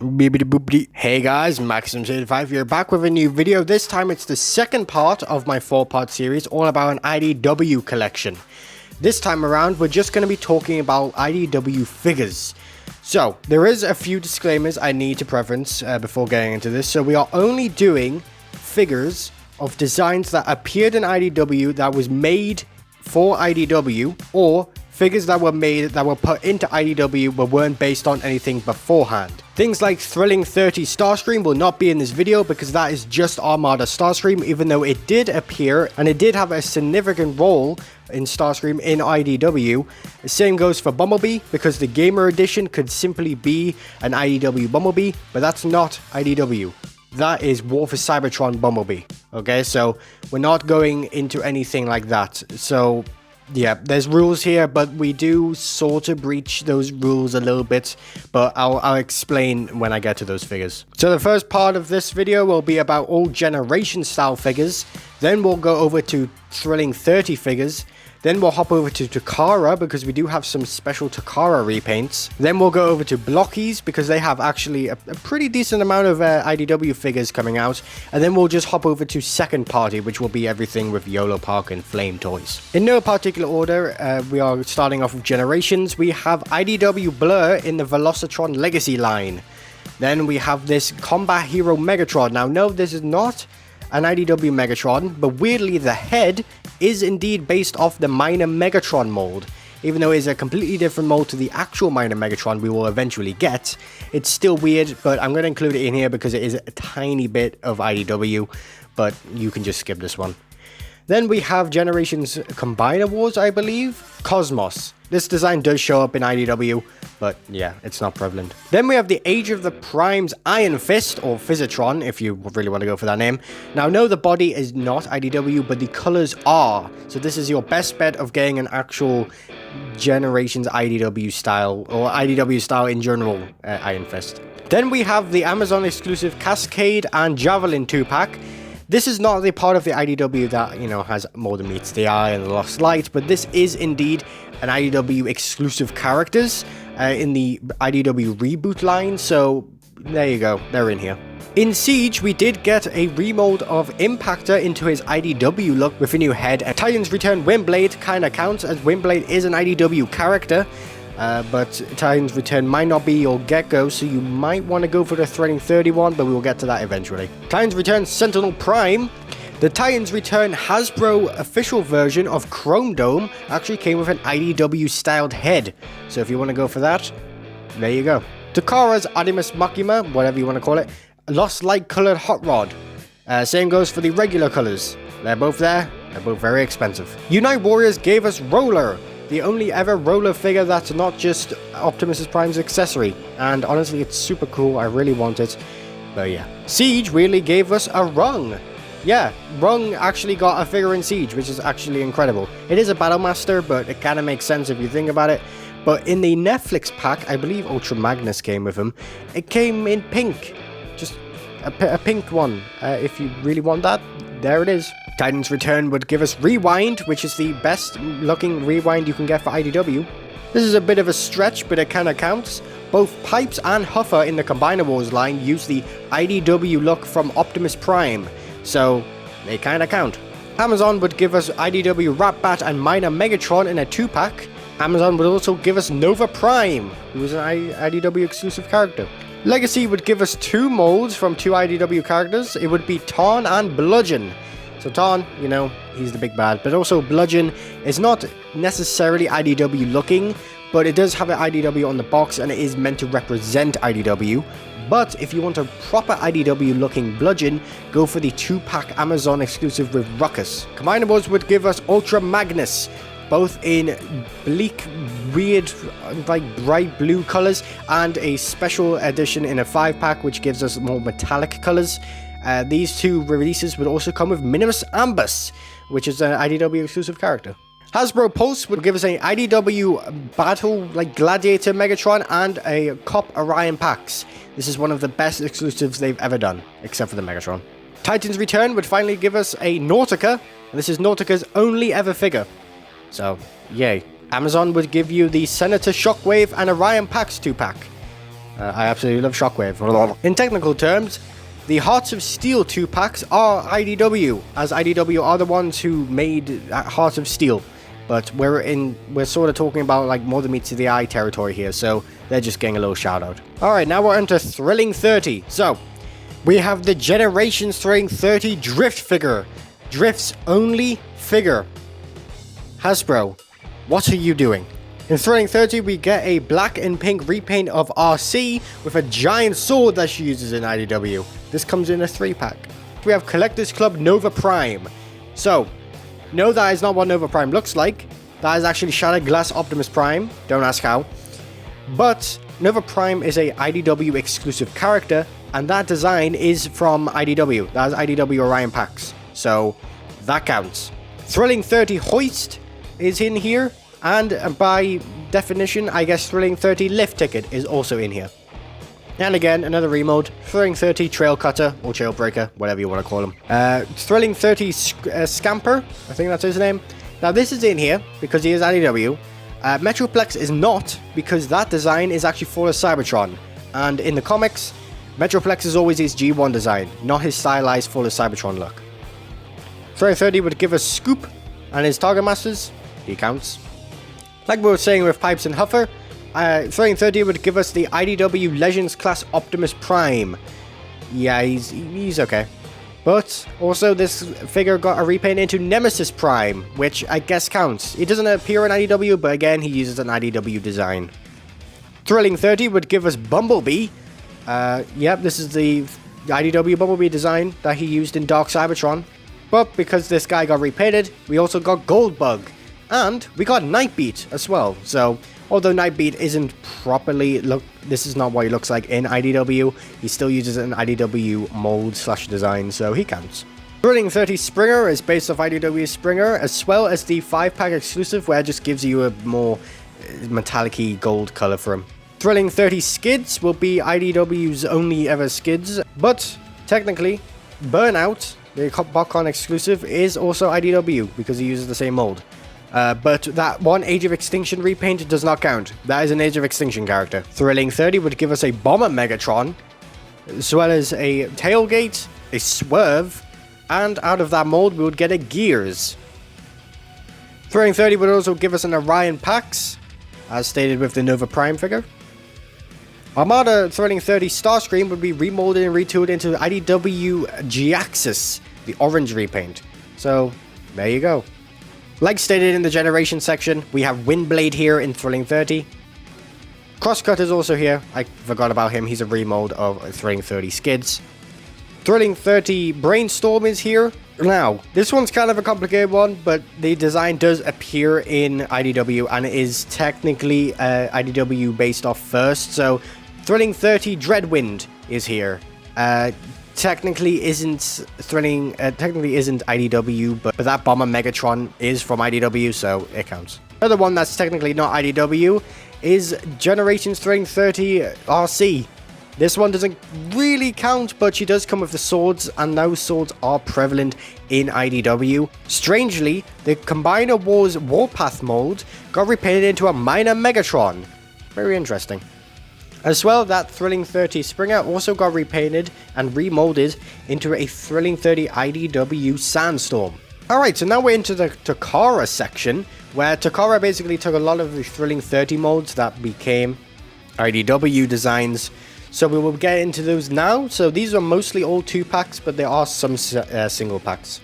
Hey guys, Maxim75 here, back with a new video. This time it's the second part of my 4-part series all about an IDW collection. This time around we're just going to be talking about IDW figures. So there is a few disclaimers I need to preference before getting into this. So we are only doing figures of designs that appeared in IDW that was made for IDW, or figures that were made that were put into IDW but weren't based on anything beforehand. Things like Trhilling 30 Starscream will not be in this video because that is just Armada Starscream, even though it did appear and it did have a significant role in Starscream in IDW. The same goes for Bumblebee, because the Gamer Edition could simply be an IDW Bumblebee, but that's not IDW. That is War for Cybertron Bumblebee. Okay, so we're not going into anything like that. So yeah, there's rules here, but we do sort of breach those rules a little bit, but I'll explain when I get to those figures. So the first part of this video will be about all generation style figures, then we'll go over to Trhilling 30 figures, then we'll hop over to Takara because we do have some special Takara repaints. Then we'll go over to Blockies because they have actually a pretty decent amount of IDW figures coming out. And then we'll just hop over to Second Party, which will be everything with YOLO Park and Flame Toys. In no particular order, we are starting off with Generations. We have IDW Blur in the Velocitron Legacy line. Then we have this Combat Hero Megatron. Now, no, this is not an IDW Megatron, but weirdly the head is indeed based off the Minor Megatron mold. Even though it is a completely different mold to the actual Minor Megatron we will eventually get, it's still weird, but I'm going to include it in here because it is a tiny bit of IDW, but you can just skip this one. Then we have Generations Combiner Wars, I believe. Cosmos. This design does show up in IDW, but yeah, it's not prevalent. Then we have the Age of the Primes Iron Fist, or Physitron, if you really want to go for that name. Now, no, the body is not IDW, but the colors are. So this is your best bet of getting an actual Generations IDW style, or IDW style in general, Iron Fist. Then we have the Amazon exclusive Cascade and Javelin 2-pack. This is not the part of the IDW that, you know, has More Than Meets the Eye and Lost Light, but this is indeed an IDW exclusive characters in the IDW reboot line, so there you go, they're in here. In Siege, we did get a remold of Impactor into his IDW look with a new head. Titan's Return Windblade kinda counts, as Windblade is an IDW character, but Titan's Return might not be your get-go, so you might want to go for the Threading 31, but we will get to that eventually. Titan's Return Sentinel Prime. The Titan's Return Hasbro official version of Chrome Dome actually came with an IDW styled head, so if you want to go for that, there you go. Takara's Animus Machina, whatever you want to call it, Lost Light colored Hot Rod. Same goes for the regular colors. They're both there, they're both very expensive. Unite Warriors gave us Roller, the only ever Roller figure that's not just Optimus Prime's accessory, and honestly it's super cool, I really want it, but yeah. Siege really gave us a Rung. Yeah, Rung actually got a figure in Siege, which is actually incredible. It is a Battle Master, but it kind of makes sense if you think about it. But in the Netflix pack, I believe Ultra Magnus came with him. It came in pink, just a pink one. If you really want that, there it is. Titan's Return would give us Rewind, which is the best looking Rewind you can get for IDW. This is a bit of a stretch, but it kind of counts. Both Pipes and Huffer in the Combiner Wars line use the IDW look from Optimus Prime, so they kind of count. Amazon would give us IDW Ratbat and Minor Megatron in a 2-pack. Amazon would also give us Nova Prime, who is an IDW exclusive character. Legacy would give us 2 molds from 2 IDW characters. It would be Tarn and Bludgeon. So Tarn, you know, he's the big bad, but also Bludgeon is not necessarily IDW looking, but it does have an IDW on the box and it is meant to represent IDW. But if you want a proper IDW looking Bludgeon, go for the 2-pack Amazon exclusive with Ruckus. Combiner Wars would give us Ultra Magnus, both in bleak, weird, like bright blue colors, and a special edition in a 5-pack which gives us more metallic colors. These 2 releases would also come with Minimus Ambus, which is an IDW exclusive character. Hasbro Pulse would give us an IDW Battle like Gladiator Megatron and a Cop Orion packs. This is one of the best exclusives they've ever done, except for the Megatron. Titan's Return would finally give us a Nautica, and this is Nautica's only ever figure. So, yay. Amazon would give you the Senator Shockwave and Orion Pax 2-pack. I absolutely love Shockwave. In technical terms, the Hearts of Steel 2-packs are IDW, as IDW are the ones who made Hearts of Steel. But we're sort of talking about like more than meets the eye territory here, so they're just getting a little shout out. Alright, now we're into Trhilling 30. So, we have the Generations Trhilling 30 Drift figure. Drift's only figure. Hasbro, what are you doing? In Trhilling 30, we get a black and pink repaint of RC with a giant sword that she uses in IDW. This comes in a 3-pack. We have Collectors Club Nova Prime. So, no, that is not what Nova Prime looks like. That is actually Shattered Glass Optimus Prime. Don't ask how. But Nova Prime is a IDW exclusive character, and that design is from IDW. That is IDW Orion packs. So, that counts. Trhilling 30 Hoist is in here, and by definition, I guess Trhilling 30 Lift Ticket is also in here. And again, another remold, Trhilling 30 Trail Cutter, or Trailbreaker, whatever you want to call him. Trhilling 30 Scamper, I think that's his name. Now this is in here, because he is IDW. Metroplex is not, because that design is actually for the Cybertron. And in the comics, Metroplex is always his G1 design, not his stylized full of Cybertron look. Trhilling 30 would give us Scoop, and his Target Masters, he counts. Like we were saying with Pipes and Huffer, Trhilling 30 would give us the IDW Legends class Optimus Prime. Yeah, he's okay. But also this figure got a repaint into Nemesis Prime, which I guess counts. He doesn't appear in IDW, but again, he uses an IDW design. Trhilling 30 would give us Bumblebee. Yep, this is the IDW Bumblebee design that he used in Dark Cybertron. But because this guy got repainted, we also got Goldbug. And we got Nightbeat as well. So, although Nightbeat isn't properly this is not what he looks like in IDW, he still uses an IDW mold / design, so he counts. Trhilling 30 Springer is based off IDW Springer, as well as the 5-pack exclusive, where it just gives you a more metallic-y gold color for him. Trhilling 30 Skids will be IDW's only ever Skids, but technically, Burnout, the BotCon exclusive, is also IDW because he uses the same mold. But that one Age of Extinction repaint does not count. That is an Age of Extinction character. Trhilling 30 would give us a Bomber Megatron, as well as a Tailgate, a Swerve, and out of that mold we would get a Gears. Trhilling 30 would also give us an Orion Pax, as stated with the Nova Prime figure. Armada Trhilling 30 Starscream would be remolded and retooled into IDW G-Axis, the orange repaint. So, there you go. Like stated in the Generation section, we have Windblade here in Trhilling 30. Crosscut is also here. I forgot about him. He's a remold of Trhilling 30 Skids. Trhilling 30 Brainstorm is here. Now, this one's kind of a complicated one, but the design does appear in IDW and it is technically IDW based off first. So, Trhilling 30 Dreadwind is here. Technically isn't IDW, but that Bomber Megatron is from IDW, so it counts. Another one that's technically not IDW is Generations Trhilling 30 RC. This one doesn't really count, but she does come with the swords, and those swords are prevalent in IDW. Strangely, the Combiner Wars Warpath mold got repainted into a Minor Megatron. Very interesting. As well, that Trhilling 30 Springer also got repainted and remolded into a Trhilling 30 IDW Sandstorm. Alright, so now we're into the Takara section, where Takara basically took a lot of the Trhilling 30 molds that became IDW designs. So we will get into those now. So these are mostly all 2-packs, but there are some single packs.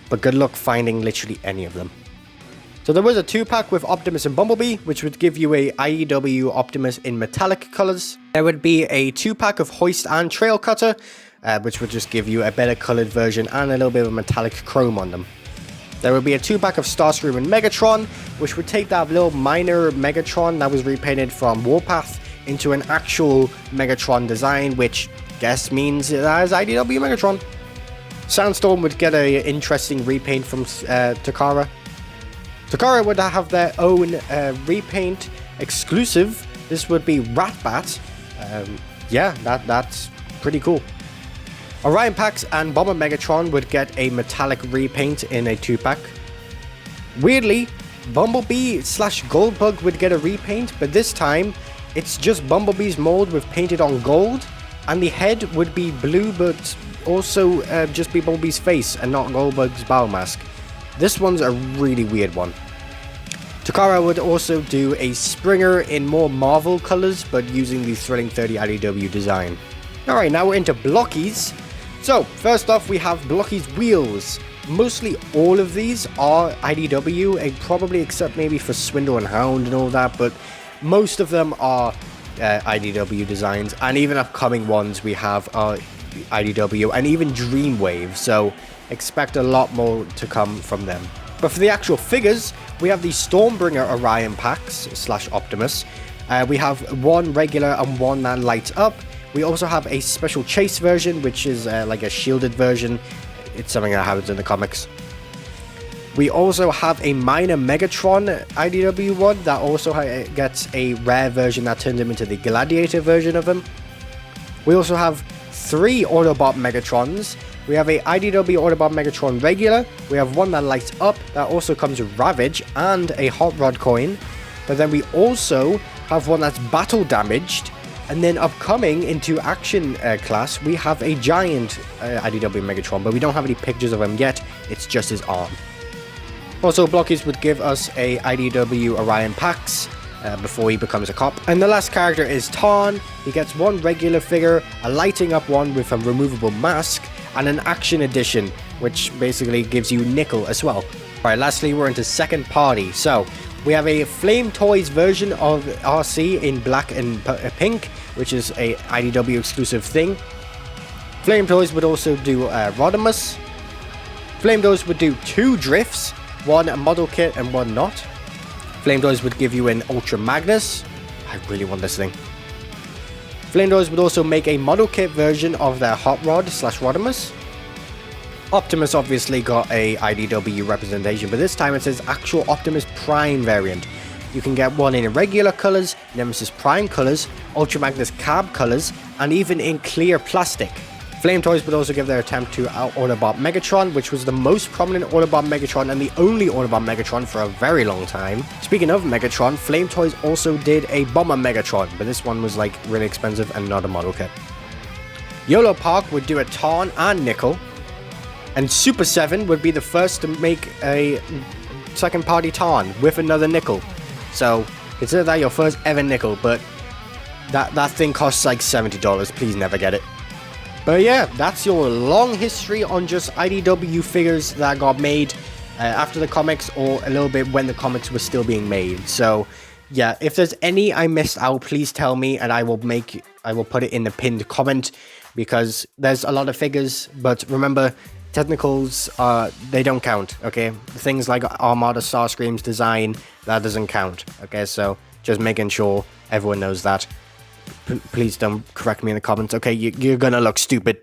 But good luck finding literally any of them. So there was a 2-pack with Optimus and Bumblebee, which would give you a IDW Optimus in metallic colors. There would be a 2-pack of Hoist and Trail Cutter, which would just give you a better colored version and a little bit of a metallic chrome on them. There would be a 2-pack of Starscream and Megatron, which would take that little minor Megatron that was repainted from Warpath into an actual Megatron design, which I guess means it has IDW Megatron. Sandstorm would get an interesting repaint from Takara. Takara would have their own repaint exclusive. This would be Ratbat. Yeah, that's pretty cool. Orion Pax and Bomber Megatron would get a metallic repaint in a 2-pack. Weirdly, Bumblebee / Goldbug would get a repaint, but this time It's just Bumblebee's mold with painted on gold, and the head would be blue, but also just be Bumblebee's face and not Goldberg's battle mask. This one's a really weird one. Takara would also do a Springer in more Marvel colors, but using the Trhilling 30 IDW design. Alright, now we're into Blockies. So, first off, we have Blockies wheels. Mostly all of these are IDW, probably except maybe for Swindle and Hound and all that, but most of them are IDW designs, and even upcoming ones we have are IDW, and even Dreamwave, so expect a lot more to come from them. But for the actual figures, we have the Stormbringer Orion packs / Optimus. We have one regular and one that lights up. We also have a special chase version, which is like a shielded version. It's something that happens in the comics. We also have a minor Megatron IDW one that also gets a rare version that turns him into the Gladiator version of him. We also have 3 Autobot Megatrons. We have a IDW Autobot Megatron regular. We have one that lights up that also comes with Ravage and a Hot Rod coin. But then we also have one that's battle damaged. And then upcoming into action class, we have a giant IDW Megatron, but we don't have any pictures of him yet. It's just his arm. Also, Blockies would give us a IDW Orion Pax before he becomes a cop. And the last character is Tarn. He gets one regular figure, a lighting up one with a removable mask, and an action edition, which basically gives you nickel as well. Alright, lastly, we're into second party. So, we have a Flame Toys version of RC in black and pink, which is a IDW exclusive thing. Flame Toys would also do Rodimus. Flame Toys would do 2 drifts, one a model kit and one not. Flame Toys would give you an Ultra Magnus. I really want this thing. Flame Toys would also make a model kit version of their Hot Rod / Rodimus. Optimus obviously got a IDW representation, but this time it says actual Optimus Prime variant. You can get one in regular colors, Nemesis Prime colors, Ultra Magnus Cab colors, and even in clear plastic. Flame Toys would also give their attempt to Autobot Megatron, which was the most prominent Autobot Megatron and the only Autobot Megatron for a very long time. Speaking of Megatron, Flame Toys also did a Bomber Megatron, but this one was like really expensive and not a model kit. YOLO Park would do a Tarn and Nickel, and Super 7 would be the first to make a second party Tarn with another Nickel. So consider that your first ever Nickel, but that thing costs like $70. Please never get it. But yeah, that's your long history on just IDW figures that got made after the comics, or a little bit when the comics were still being made. So yeah, if there's any I missed out, please tell me, and I will put it in the pinned comment, because there's a lot of figures, but remember, technicals they don't count, okay? Things like Armada Starscream's design, that doesn't count, okay? So just making sure everyone knows that. Please don't correct me in the comments, okay? You're gonna look stupid.